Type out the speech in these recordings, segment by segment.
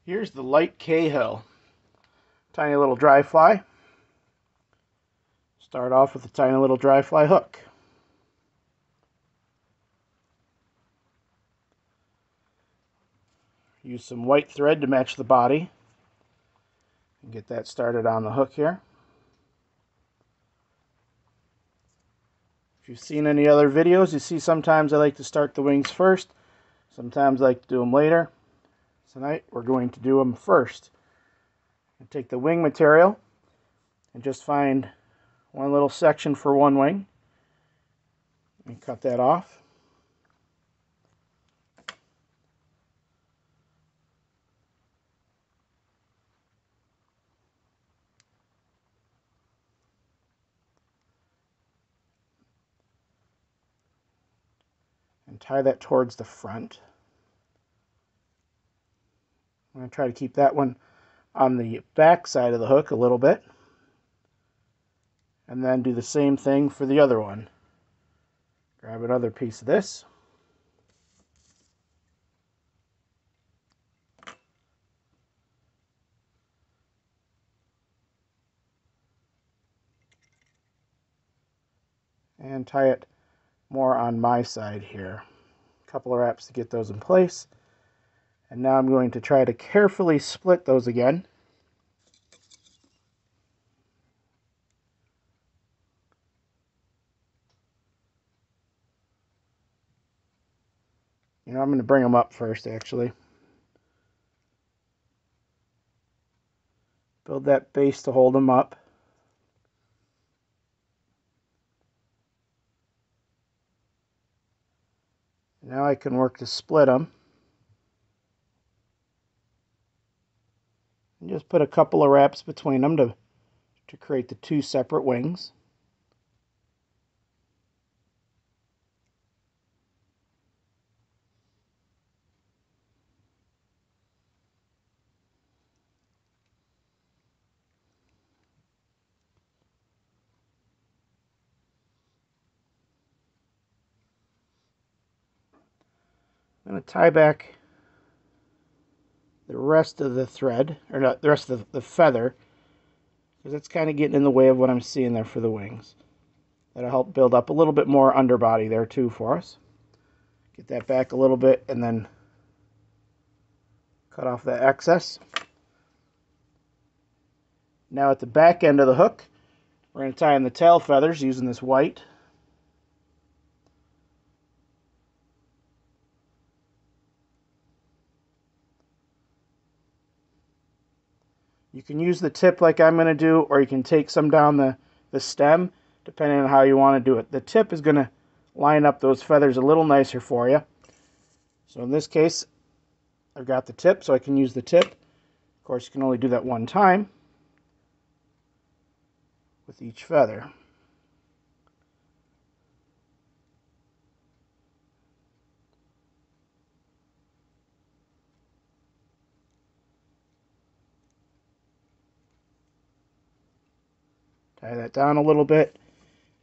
Here's the light Cahill. Tiny little dry fly. Start off with a tiny little dry fly hook. Use some white thread to match the body. And get that started on the hook here. If you've seen any other videos, you see sometimes I like to start the wings first. Sometimes I like to do them later. Tonight we're going to do them first. And take the wing material and just find one little section for one wing and cut that off. And tie that towards the front. I'm going to try to keep that one on the back side of the hook a little bit. And then do the same thing for the other one. Grab another piece of this. And tie it more on my side here. A couple of wraps to get those in place. And now I'm going to try to carefully split those again. I'm going to bring them up first, actually. Build that base to hold them up. Now I can work to split them. And just put a couple of wraps between them to create the two separate wings. I'm going to tie back the rest of the thread, or not, the rest of the feather, because it's kind of getting in the way of what I'm seeing there for the wings. That'll help build up a little bit more underbody there too for us. Get that back a little bit and then cut off that excess. Now at the back end of the hook, we're going to tie in the tail feathers using this white. You can use the tip like I'm going to do, or you can take some down the stem, depending on how you want to do it. The tip is going to line up those feathers a little nicer for you. So in this case, I've got the tip, so I can use the tip. Of course, you can only do that one time with each feather. Tie that down a little bit.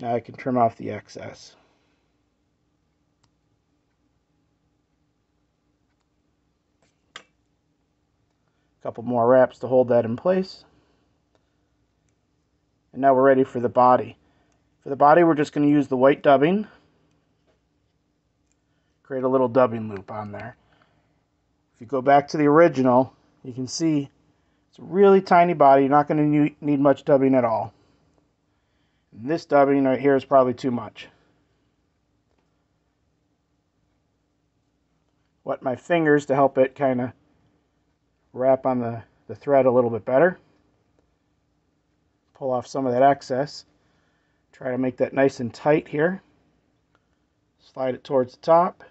Now I can trim off the excess. A couple more wraps to hold that in place. And now we're ready for the body. For the body, we're just going to use the white dubbing. Create a little dubbing loop on there. If you go back to the original, you can see it's a really tiny body. You're not going to need much dubbing at all. And this dubbing right here is probably too much. Wet my fingers to help it kind of wrap on the thread a little bit better. Pull off some of that excess. Try to make that nice and tight here. Slide it towards the top.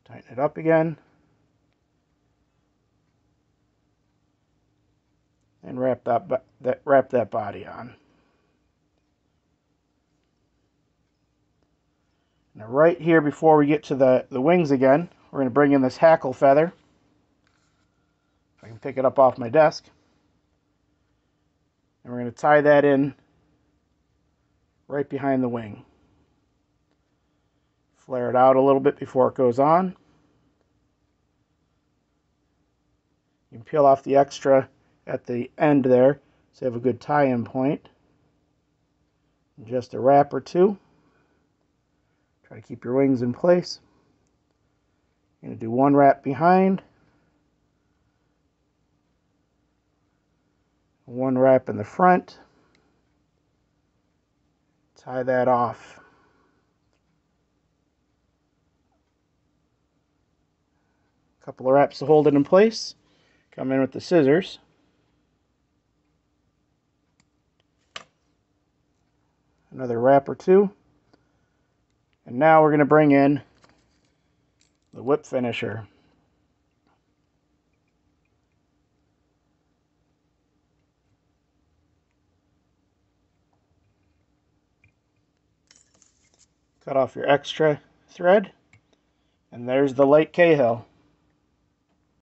Tighten it up again. And wrap that body on. Now right here before we get to the wings again, we're going to bring in this hackle feather. If I can pick it up off my desk. And we're going to tie that in right behind the wing. Flare it out a little bit before it goes on. You can peel off the extra at the end there, so you have a good tie-in point. Just a wrap or two. Try to keep your wings in place. You're going to do one wrap behind, one wrap in the front. Tie that off. A couple of wraps to hold it in place. Come in with the scissors. Another wrap or two. And now we're going to bring in the whip finisher. Cut off your extra thread. And there's the light Cahill.